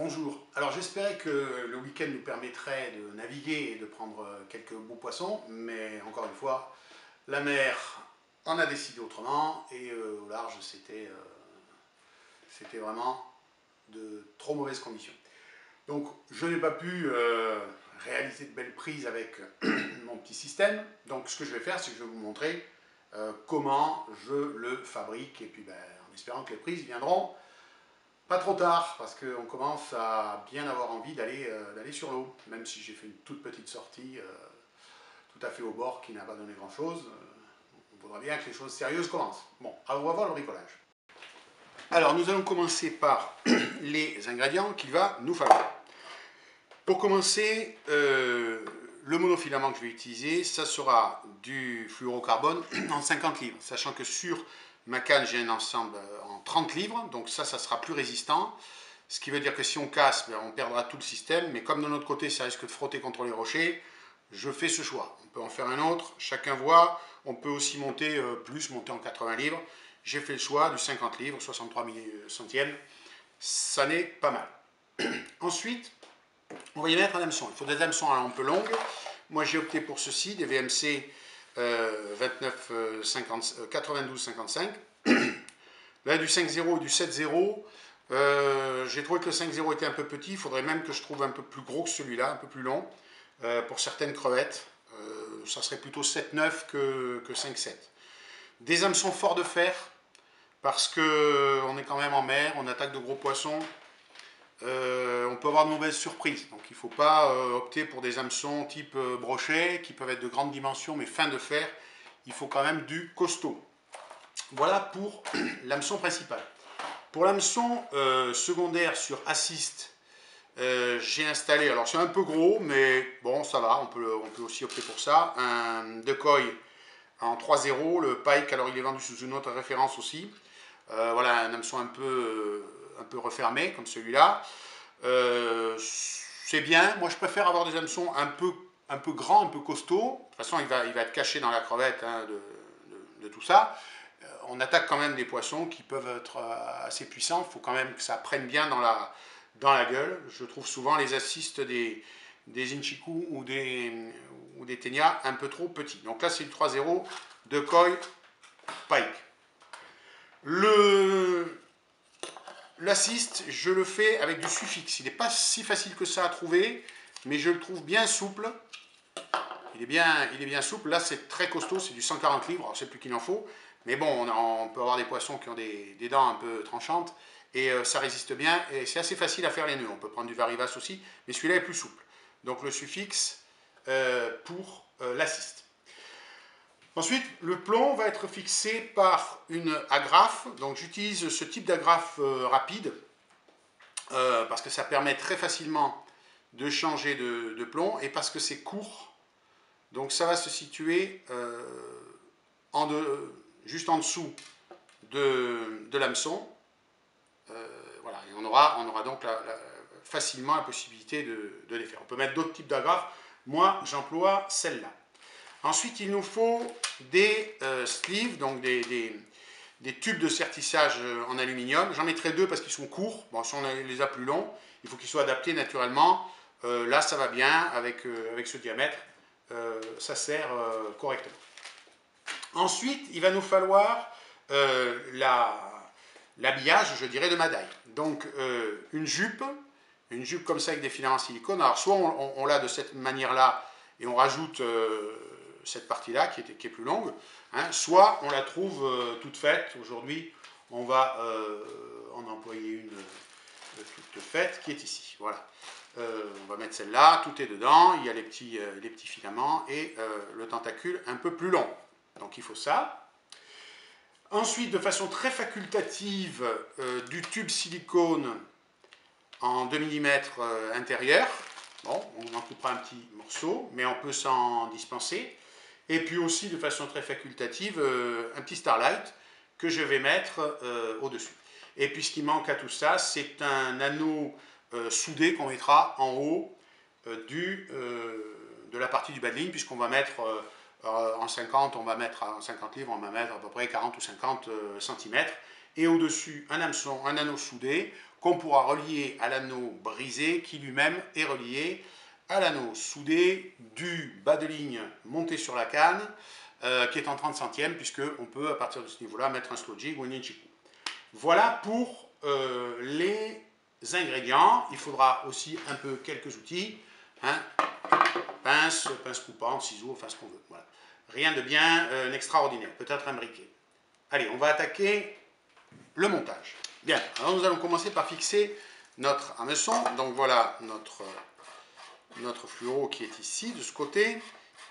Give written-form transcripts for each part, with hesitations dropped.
Bonjour. Alors j'espérais que le week-end nous permettrait de naviguer et de prendre quelques beaux poissons, mais encore une fois, la mer en a décidé autrement et au large c'était vraiment de trop mauvaises conditions. Donc je n'ai pas pu réaliser de belles prises avec mon petit système. Donc ce que je vais faire, c'est que je vais vous montrer comment je le fabrique et puis en espérant que les prises viendront pas trop tard, parce qu'on commence à bien avoir envie d'aller sur l'eau, même si j'ai fait une toute petite sortie tout à fait au bord qui n'a pas donné grand chose. On voudrait bien que les choses sérieuses commencent. Bon, alors on va voir le bricolage. Alors nous allons commencer par les ingrédients qu'il va nous falloir. Pour commencer, le monofilament que je vais utiliser, ça sera du fluorocarbone en 50 livres, sachant que sur ma canne, j'ai un ensemble en 30 livres, donc ça sera plus résistant. Ce qui veut dire que si on casse, on perdra tout le système, mais comme de notre côté, ça risque de frotter contre les rochers, je fais ce choix. On peut en faire un autre, chacun voit. On peut aussi monter monter en 80 livres. J'ai fait le choix du 50 livres, 63 centièmes. Ça n'est pas mal. Ensuite, on va y mettre un hameçon. Il faut des hameçons un peu longues. Moi, j'ai opté pour ceci, des VMC 92-55. Là, du 5-0 et du 7-0, j'ai trouvé que le 5-0 était un peu petit. Il faudrait même que je trouve un peu plus gros que celui-là, un peu plus long, pour certaines crevettes. Ça serait plutôt 7-9 que 5-7. Des hameçons forts de fer, parce qu'on est quand même en mer, on attaque de gros poissons. On peut avoir de mauvaises surprises. Donc il ne faut pas opter pour des hameçons type brochet, qui peuvent être de grandes dimensions, mais fins de fer. Il faut quand même du costaud. Voilà pour l'hameçon principal. Pour l'hameçon secondaire sur assist, j'ai installé, alors c'est un peu gros, mais bon, ça va, on peut aussi opter pour ça, un decoy en 3-0, le Pike, alors il est vendu sous une autre référence aussi. Voilà, un hameçon un peu refermé, comme celui-là. C'est bien, moi je préfère avoir des hameçons un peu grands, un peu costauds. De toute façon, il va être caché dans la crevette de tout ça. On attaque quand même des poissons qui peuvent être assez puissants. Il faut quand même que ça prenne bien dans la gueule. Je trouve souvent les assists des Inchiku ou des Ténia un peu trop petits. Donc là, c'est le 3-0 de Koi Pike. L'assist, je le fais avec du suffixe. Il n'est pas si facile que ça à trouver, mais je le trouve bien souple. Il est bien souple. Là, c'est très costaud, c'est du 140 livres. Alors, je ne sais plus qu'il en faut. Mais bon, on peut avoir des poissons qui ont des dents un peu tranchantes. Et ça résiste bien. Et c'est assez facile à faire les nœuds. On peut prendre du Varivas aussi. Mais celui-là est plus souple. Donc le suffixe pour l'assist. Ensuite, le plomb va être fixé par une agrafe. Donc j'utilise ce type d'agrafe rapide. Parce que ça permet très facilement de changer de plomb. Et parce que c'est court. Donc ça va se situer juste en dessous de l'hameçon. Voilà, et on aura donc facilement la possibilité de les faire. On peut mettre d'autres types d'agrafes. Moi, j'emploie celle-là. Ensuite, il nous faut des sleeves, donc des tubes de sertissage en aluminium. J'en mettrai deux parce qu'ils sont courts. Bon, si on les a plus longs, il faut qu'ils soient adaptés naturellement. Là, ça va bien avec ce diamètre. Ça sert correctement. Ensuite, il va nous falloir l'habillage, je dirais, de Madaï. Donc, une jupe comme ça avec des filaments en silicone. Alors, soit on l'a de cette manière-là et on rajoute cette partie-là qui est plus longue, hein, soit on la trouve toute faite. Aujourd'hui, on va en employer une toute faite qui est ici. Voilà. On va mettre celle-là, tout est dedans, il y a les petits filaments et le tentacule un peu plus long. Donc il faut ça. Ensuite, de façon très facultative, du tube silicone en 2 mm intérieur. Bon, on en coupera un petit morceau, mais on peut s'en dispenser. Et puis aussi, de façon très facultative, un petit Starlight que je vais mettre au-dessus. Et puis ce qui manque à tout ça, c'est un anneau soudé qu'on mettra en haut de la partie du bas de ligne, puisqu'on va mettre en 50 livres, on va mettre à peu près 40 ou 50 cm. Et au-dessus, un hameçon, un anneau soudé qu'on pourra relier à l'anneau brisé qui lui-même est relié à l'anneau soudé du bas de ligne monté sur la canne qui est en 30 centièmes, puisqu'on peut à partir de ce niveau-là mettre un slow jig ou un inchiku. Voilà pour les ingrédients. Il faudra aussi un peu quelques outils, hein, pince coupante, ciseaux, enfin ce qu'on veut. Voilà. Rien de bien extraordinaire, peut-être un briquet. Allez, on va attaquer le montage. Bien, alors nous allons commencer par fixer notre hameçon. Donc voilà notre fluoro qui est ici, de ce côté.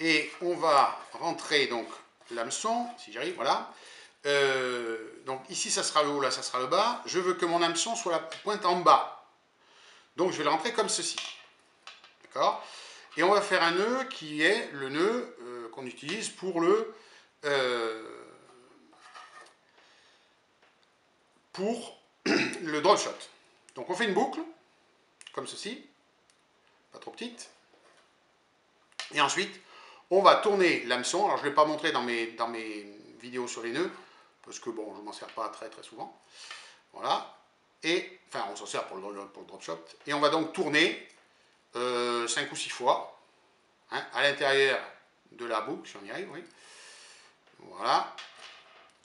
Et on va rentrer donc l'hameçon, si j'arrive, voilà. Donc ici ça sera le haut, là ça sera le bas. Je veux que mon hameçon soit la pointe en bas. Donc je vais le rentrer comme ceci. D'accord? Et on va faire un nœud qui est le nœud qu'on utilise pour le drop shot. Donc on fait une boucle, comme ceci, pas trop petite. Et ensuite, on va tourner l'hameçon. Alors je ne vais pas montrer dans mes vidéos sur les nœuds, parce que bon, je ne m'en sers pas très souvent. Voilà. Et, enfin, on s'en sert pour le drop shot. Et on va donc tourner 5 ou 6 fois, hein, à l'intérieur de la boucle, si on y arrive, oui. Voilà.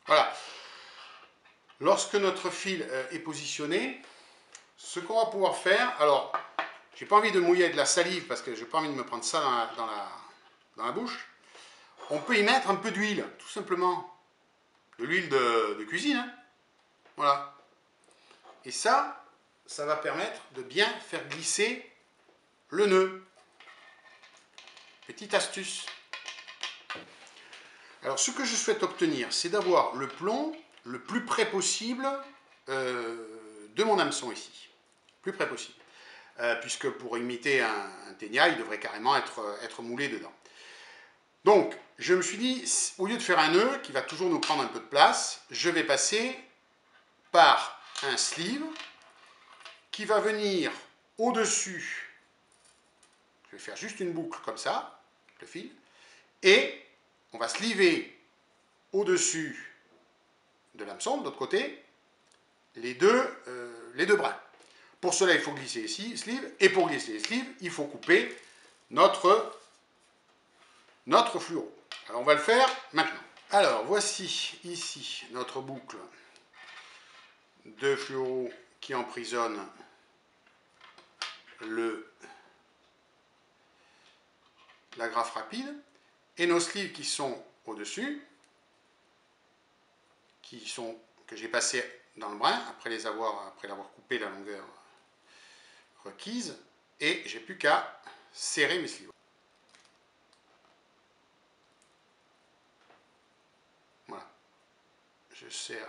Voilà. Lorsque notre fil est positionné, ce qu'on va pouvoir faire, alors, j'ai pas envie de mouiller avec de la salive parce que j'ai pas envie de me prendre ça dans la bouche. On peut y mettre un peu d'huile, tout simplement. De l'huile de cuisine, hein. Voilà. Et ça va permettre de bien faire glisser le nœud. Petite astuce. Alors, ce que je souhaite obtenir, c'est d'avoir le plomb le plus près possible de mon hameçon ici. Plus près possible. Puisque pour imiter un ténia, il devrait carrément être moulé dedans. Donc, je me suis dit, au lieu de faire un nœud qui va toujours nous prendre un peu de place, je vais passer par un sleeve qui va venir au-dessus. Je vais faire juste une boucle comme ça, le fil, et on va sleever au-dessus de l'hameçon, de l'autre côté, les deux brins. Pour cela, il faut glisser ici, sleeve, et pour glisser les sleeves, il faut couper notre fluoro. Alors, on va le faire maintenant. Alors, voici ici notre boucle de fluoro qui emprisonne la graffe rapide, et nos sleeves qui sont au-dessus, que j'ai passé dans le brin après l'avoir coupé la longueur requise, et j'ai plus qu'à serrer mes sleeves. Voilà. Je serre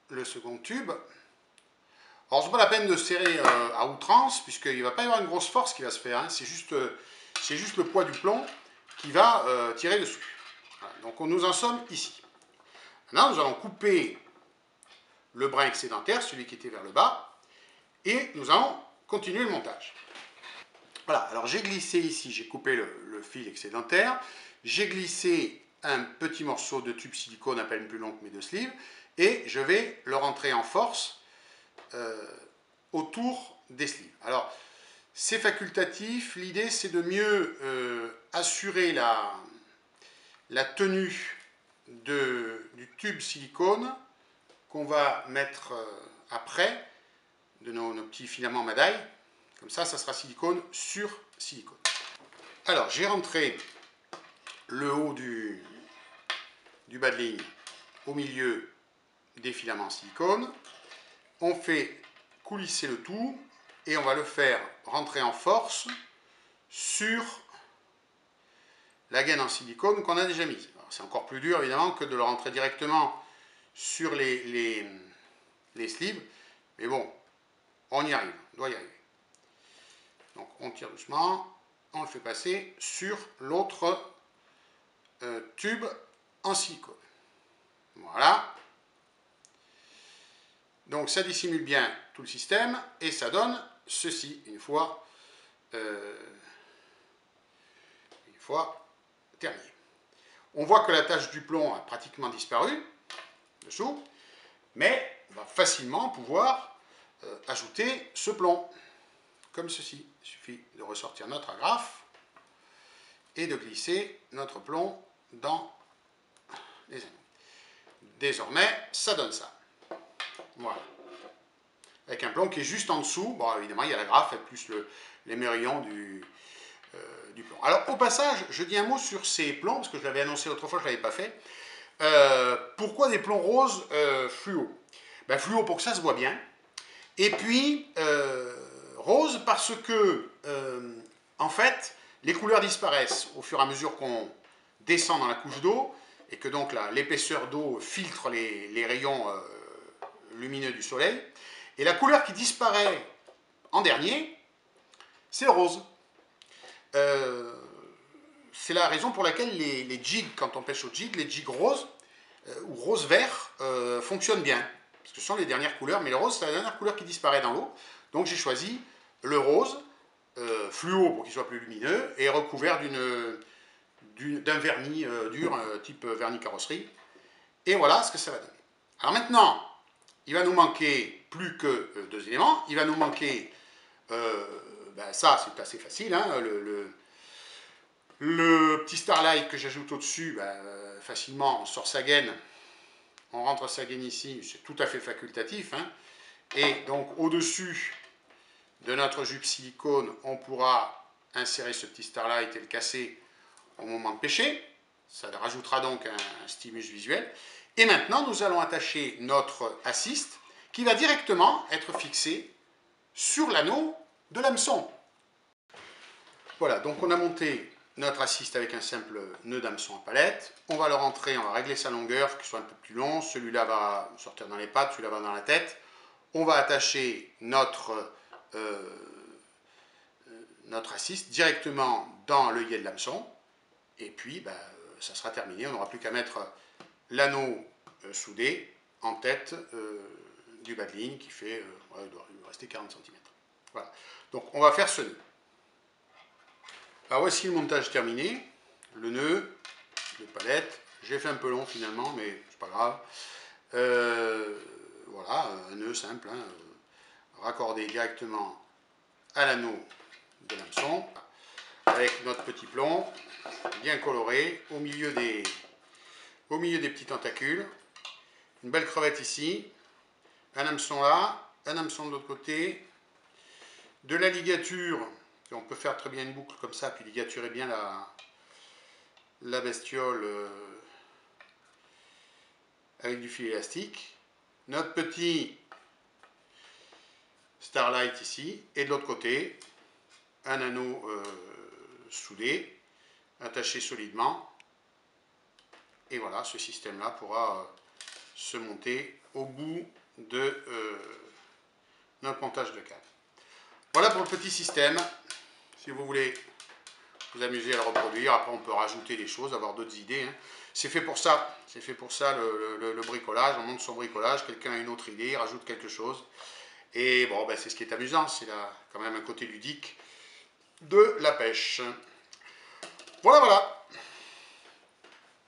le second tube. Alors, c'est pas la peine de serrer à outrance, puisqu'il ne va pas y avoir une grosse force qui va se faire, hein. C'est juste le poids du plomb qui va tirer dessus. Voilà. Donc, nous en sommes ici. Maintenant, nous allons couper le brin excédentaire, celui qui était vers le bas, et nous allons continuer le montage. Voilà, alors j'ai glissé ici, j'ai coupé le fil excédentaire, j'ai glissé un petit morceau de tube silicone à peine plus long que mes deux sleeves, et je vais le rentrer en force autour des sleeves. Alors, c'est facultatif, l'idée c'est de mieux assurer la tenue du tube silicone qu'on va mettre après de nos petits filaments Madai. Comme ça sera silicone sur silicone. Alors, j'ai rentré le haut du bas de ligne au milieu des filaments silicone. On fait coulisser le tout et on va le faire rentrer en force sur la gaine en silicone qu'on a déjà mise. C'est encore plus dur évidemment que de le rentrer directement sur les sleeves, mais bon, on y arrive, on doit y arriver. Donc on tire doucement, on le fait passer sur l'autre tube en silicone. Voilà. Donc ça dissimule bien tout le système et ça donne ceci une fois terminé. On voit que la tache du plomb a pratiquement disparu dessous, mais on va facilement pouvoir ajouter ce plomb, comme ceci. Il suffit de ressortir notre agrafe et de glisser notre plomb dans les anneaux. Désormais, ça donne ça. Voilà. Avec un plomb qui est juste en dessous. Bon, évidemment, il y a l'agrafe et plus l'émerillon du plomb. Alors, au passage, je dis un mot sur ces plombs, parce que je l'avais annoncé l'autre fois, je ne l'avais pas fait. Pourquoi des plombs roses fluo? Ben, fluo pour que ça se voit bien. Et puis, rose parce que, en fait, les couleurs disparaissent au fur et à mesure qu'on descend dans la couche d'eau, et que donc l'épaisseur d'eau filtre les rayons lumineux du soleil. Et la couleur qui disparaît en dernier, c'est le rose. C'est la raison pour laquelle les jigs, quand on pêche au jig, les jigs roses ou rose-vert fonctionnent bien. Parce que ce sont les dernières couleurs, mais le rose, c'est la dernière couleur qui disparaît dans l'eau. Donc j'ai choisi le rose, fluo pour qu'il soit plus lumineux, et recouvert d'un vernis dur, type vernis carrosserie. Et voilà ce que ça va donner. Alors maintenant, il va nous manquer plus que deux éléments. Il va nous manquer, ça c'est assez facile, hein, le petit starlight que j'ajoute au-dessus, facilement on sort sa gaine, on rentre sa gaine ici, c'est tout à fait facultatif. Hein. Et donc au-dessus de notre jupe silicone, on pourra insérer ce petit starlight et le casser au moment de pêcher. Ça rajoutera donc un stimulus visuel. Et maintenant, nous allons attacher notre assist qui va directement être fixé sur l'anneau de l'hameçon. Voilà, donc on a monté notre assist avec un simple nœud d'hameçon à palette. On va le rentrer, on va régler sa longueur, pour qu'il soit un peu plus long. Celui-là va sortir dans les pattes, celui-là va dans la tête. On va attacher notre assist directement dans l'œillet de l'hameçon. Et puis, ça sera terminé. On n'aura plus qu'à mettre l'anneau soudé en tête du bas de ligne qui fait, il doit lui rester 40 cm. Voilà. Donc, on va faire ce nœud. Alors, voici le montage terminé. Le nœud, les palettes. J'ai fait un peu long finalement, mais c'est pas grave. Voilà, un nœud simple, hein, raccordé directement à l'anneau de l'hameçon, avec notre petit plomb bien coloré au milieu des petits tentacules. Une belle crevette ici, un hameçon là, un hameçon de l'autre côté, de la ligature, on peut faire très bien une boucle comme ça, puis ligaturer bien la bestiole avec du fil élastique. Notre petit starlight ici, et de l'autre côté, un anneau soudé, attaché solidement. Et voilà, ce système-là pourra se monter au bout de notre montage de câble. Voilà pour le petit système. Si vous voulez vous amuser à le reproduire, après on peut rajouter des choses, avoir d'autres idées. Hein. C'est fait pour ça. C'est fait pour ça le bricolage. On monte son bricolage, quelqu'un a une autre idée, il rajoute quelque chose. Et bon, c'est ce qui est amusant. C'est quand même un côté ludique de la pêche. Voilà, voilà.